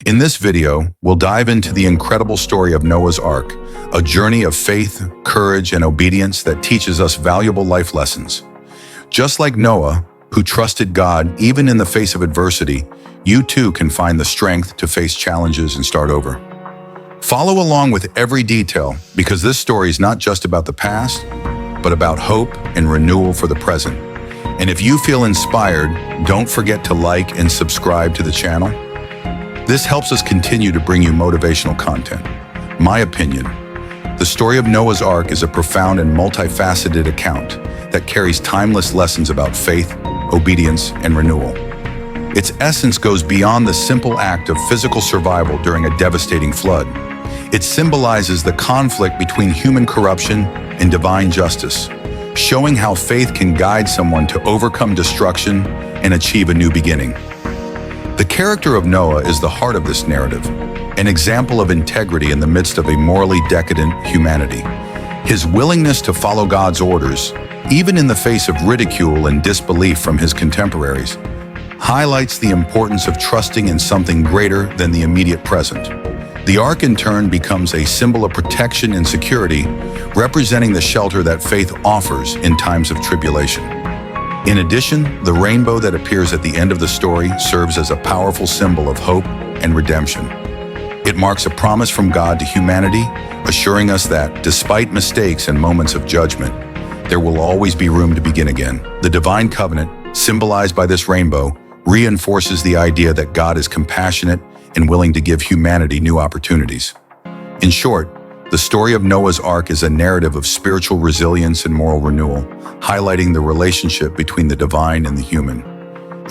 In this video, we'll dive into the incredible story of Noah's Ark, a journey of faith, courage, and obedience that teaches us valuable life lessons. Just like Noah, who trusted God even in the face of adversity, you too can find the strength to face challenges and start over. Follow along with every detail, because this story is not just about the past, but about hope and renewal for the present. And if you feel inspired, don't forget to like and subscribe to the channel. This helps us continue to bring you motivational content. My opinion, the story of Noah's Ark is a profound and multifaceted account that carries timeless lessons about faith, obedience, and renewal. Its essence goes beyond the simple act of physical survival during a devastating flood. It symbolizes the conflict between human corruption and divine justice, showing how faith can guide someone to overcome destruction and achieve a new beginning. The character of Noah is the heart of this narrative, an example of integrity in the midst of a morally decadent humanity. His willingness to follow God's orders, even in the face of ridicule and disbelief from his contemporaries, highlights the importance of trusting in something greater than the immediate present. The Ark in turn becomes a symbol of protection and security, representing the shelter that faith offers in times of tribulation. In addition, the rainbow that appears at the end of the story serves as a powerful symbol of hope and redemption. It marks a promise from God to humanity, assuring us that, despite mistakes and moments of judgment, there will always be room to begin again. The divine covenant, symbolized by this rainbow, reinforces the idea that God is compassionate and willing to give humanity new opportunities. In short, the story of Noah's Ark is a narrative of spiritual resilience and moral renewal, highlighting the relationship between the divine and the human.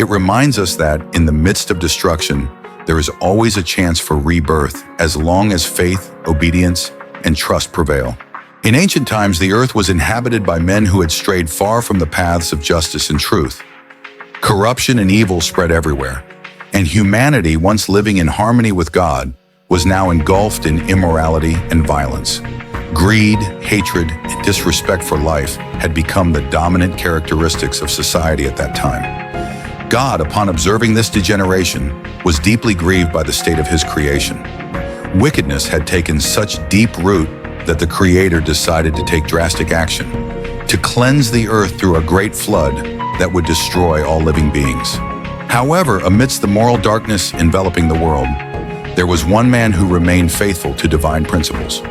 It reminds us that, in the midst of destruction, there is always a chance for rebirth as long as faith, obedience, and trust prevail. In ancient times, the earth was inhabited by men who had strayed far from the paths of justice and truth. Corruption and evil spread everywhere, and humanity, once living in harmony with God, was now engulfed in immorality and violence. Greed, hatred, and disrespect for life had become the dominant characteristics of society at that time. God, upon observing this degeneration, was deeply grieved by the state of his creation. Wickedness had taken such deep root that the Creator decided to take drastic action, to cleanse the earth through a great flood that would destroy all living beings. However, amidst the moral darkness enveloping the world, there was one man who remained faithful to divine principles.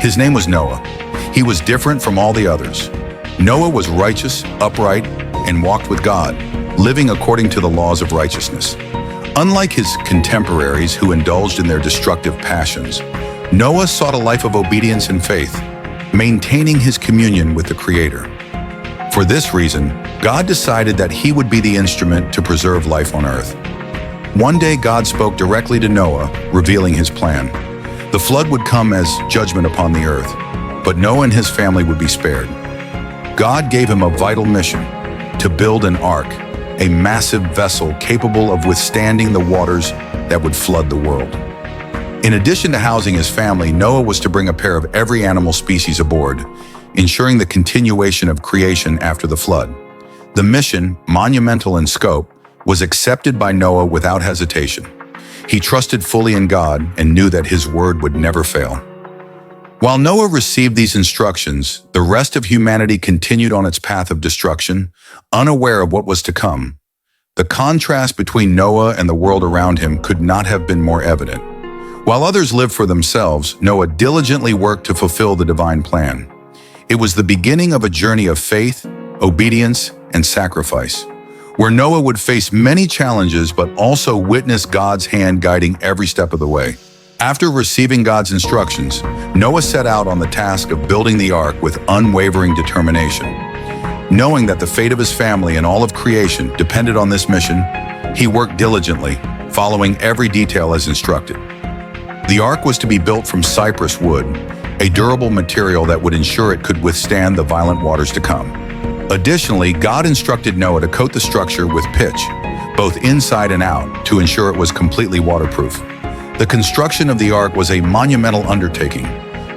His name was Noah. He was different from all the others. Noah was righteous, upright, and walked with God, living according to the laws of righteousness. Unlike his contemporaries who indulged in their destructive passions, Noah sought a life of obedience and faith, maintaining his communion with the Creator. For this reason, God decided that he would be the instrument to preserve life on earth. One day, God spoke directly to Noah, revealing his plan. The flood would come as judgment upon the earth, but Noah and his family would be spared. God gave him a vital mission: to build an ark, a massive vessel capable of withstanding the waters that would flood the world. In addition to housing his family, Noah was to bring a pair of every animal species aboard, ensuring the continuation of creation after the flood. The mission, monumental in scope, was accepted by Noah without hesitation. He trusted fully in God and knew that his word would never fail. While Noah received these instructions, the rest of humanity continued on its path of destruction, unaware of what was to come. The contrast between Noah and the world around him could not have been more evident. While others lived for themselves, Noah diligently worked to fulfill the divine plan. It was the beginning of a journey of faith, obedience, and sacrifice, where Noah would face many challenges but also witness God's hand guiding every step of the way. After receiving God's instructions, Noah set out on the task of building the ark with unwavering determination. Knowing that the fate of his family and all of creation depended on this mission, he worked diligently, following every detail as instructed. The ark was to be built from cypress wood, a durable material that would ensure it could withstand the violent waters to come. Additionally, God instructed Noah to coat the structure with pitch, both inside and out, to ensure it was completely waterproof. The construction of the ark was a monumental undertaking,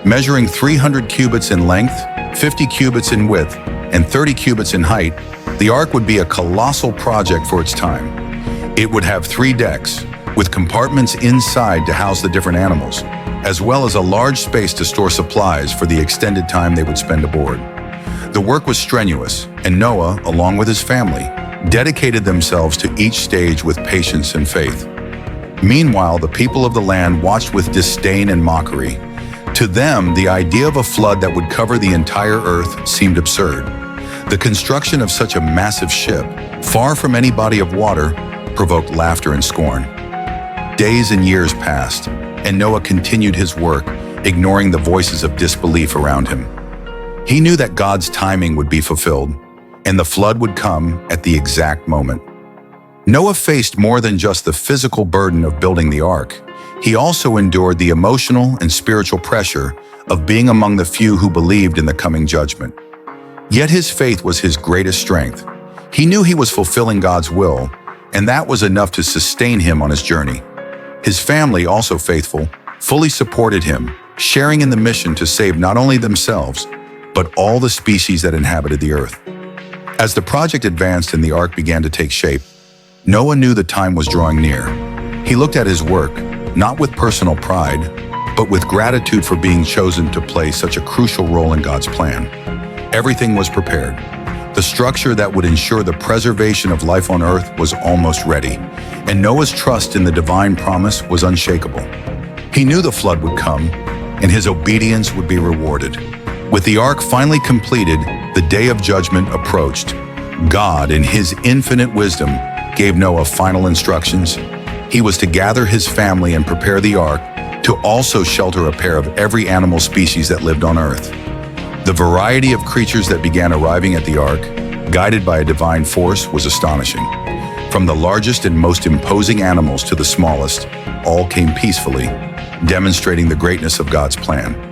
measuring 300 cubits in length, 50 cubits in width, and 30 cubits in height. The ark would be a colossal project for its time. It would have 3 decks, with compartments inside to house the different animals, as well as a large space to store supplies for the extended time they would spend aboard. The work was strenuous, and Noah, along with his family, dedicated themselves to each stage with patience and faith. Meanwhile, the people of the land watched with disdain and mockery. To them, the idea of a flood that would cover the entire earth seemed absurd. The construction of such a massive ship, far from any body of water, provoked laughter and scorn. Days and years passed, and Noah continued his work, ignoring the voices of disbelief around him. He knew that God's timing would be fulfilled, and the flood would come at the exact moment. Noah faced more than just the physical burden of building the ark. He also endured the emotional and spiritual pressure of being among the few who believed in the coming judgment. Yet his faith was his greatest strength. He knew he was fulfilling God's will, and that was enough to sustain him on his journey. His family, also faithful, fully supported him, sharing in the mission to save not only themselves, but all the species that inhabited the earth. As the project advanced and the ark began to take shape, Noah knew the time was drawing near. He looked at his work, not with personal pride, but with gratitude for being chosen to play such a crucial role in God's plan. Everything was prepared. The structure that would ensure the preservation of life on earth was almost ready, and Noah's trust in the divine promise was unshakable. He knew the flood would come, and his obedience would be rewarded. With the ark finally completed, the day of judgment approached. God, in his infinite wisdom, gave Noah final instructions. He was to gather his family and prepare the ark to also shelter a pair of every animal species that lived on earth. The variety of creatures that began arriving at the ark, guided by a divine force, was astonishing. From the largest and most imposing animals to the smallest, all came peacefully, demonstrating the greatness of God's plan.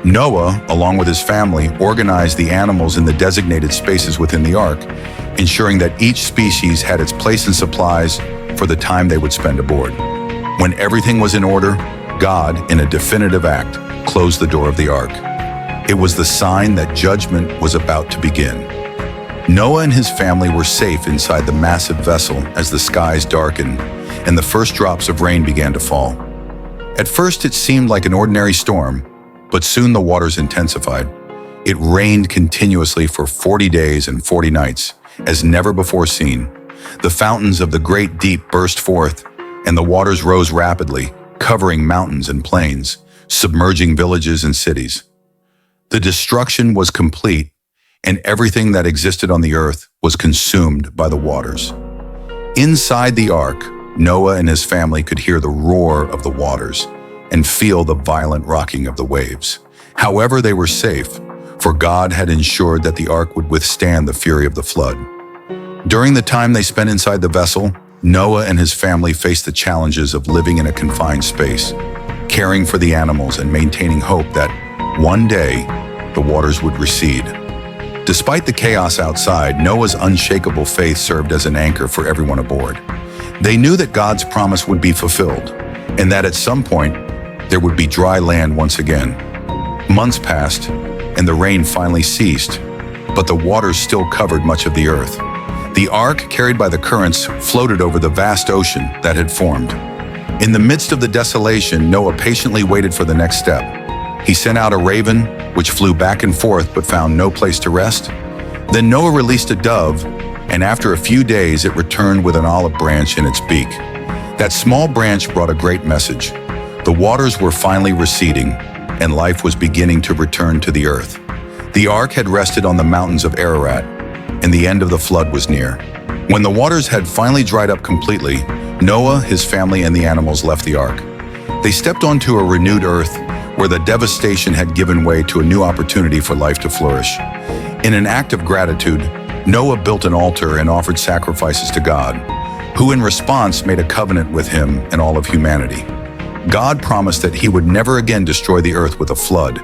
Noah, along with his family, organized the animals in the designated spaces within the ark, ensuring that each species had its place and supplies for the time they would spend aboard. When everything was in order, God, in a definitive act, closed the door of the ark. It was the sign that judgment was about to begin. Noah and his family were safe inside the massive vessel as the skies darkened and the first drops of rain began to fall. At first, it seemed like an ordinary storm, but soon the waters intensified. It rained continuously for 40 days and 40 nights, as never before seen. The fountains of the great deep burst forth, and the waters rose rapidly, covering mountains and plains, submerging villages and cities. The destruction was complete, and everything that existed on the earth was consumed by the waters. Inside the ark, Noah and his family could hear the roar of the waters and feel the violent rocking of the waves. However, they were safe, for God had ensured that the ark would withstand the fury of the flood. During the time they spent inside the vessel, Noah and his family faced the challenges of living in a confined space, caring for the animals and maintaining hope that one day the waters would recede. Despite the chaos outside, Noah's unshakable faith served as an anchor for everyone aboard. They knew that God's promise would be fulfilled, and that at some point, there would be dry land once again. Months passed, and the rain finally ceased, but the waters still covered much of the earth. The ark, carried by the currents, floated over the vast ocean that had formed. In the midst of the desolation, Noah patiently waited for the next step. He sent out a raven, which flew back and forth but found no place to rest. Then Noah released a dove, and after a few days it returned with an olive branch in its beak. That small branch brought a great message. The waters were finally receding, and life was beginning to return to the earth. The ark had rested on the mountains of Ararat, and the end of the flood was near. When the waters had finally dried up completely, Noah, his family, and the animals left the ark. They stepped onto a renewed earth where the devastation had given way to a new opportunity for life to flourish. In an act of gratitude, Noah built an altar and offered sacrifices to God, who in response made a covenant with him and all of humanity. God promised that he would never again destroy the earth with a flood.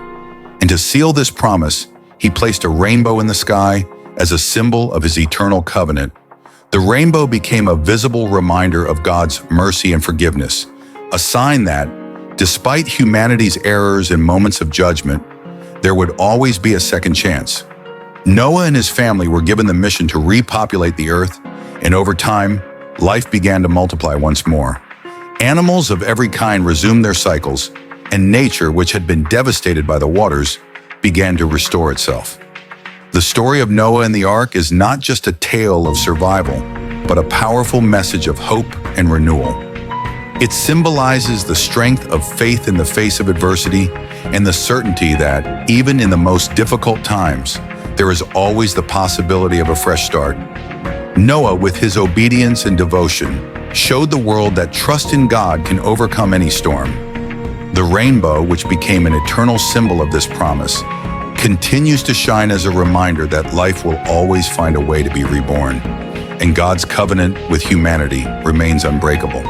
And to seal this promise, he placed a rainbow in the sky as a symbol of his eternal covenant. The rainbow became a visible reminder of God's mercy and forgiveness, a sign that, despite humanity's errors and moments of judgment, there would always be a second chance. Noah and his family were given the mission to repopulate the earth, and over time, life began to multiply once more. Animals of every kind resumed their cycles, and nature, which had been devastated by the waters, began to restore itself. The story of Noah and the ark is not just a tale of survival, but a powerful message of hope and renewal. It symbolizes the strength of faith in the face of adversity and the certainty that, even in the most difficult times, there is always the possibility of a fresh start. Noah, with his obedience and devotion, showed the world that trust in God can overcome any storm. The rainbow, which became an eternal symbol of this promise, continues to shine as a reminder that life will always find a way to be reborn, and God's covenant with humanity remains unbreakable.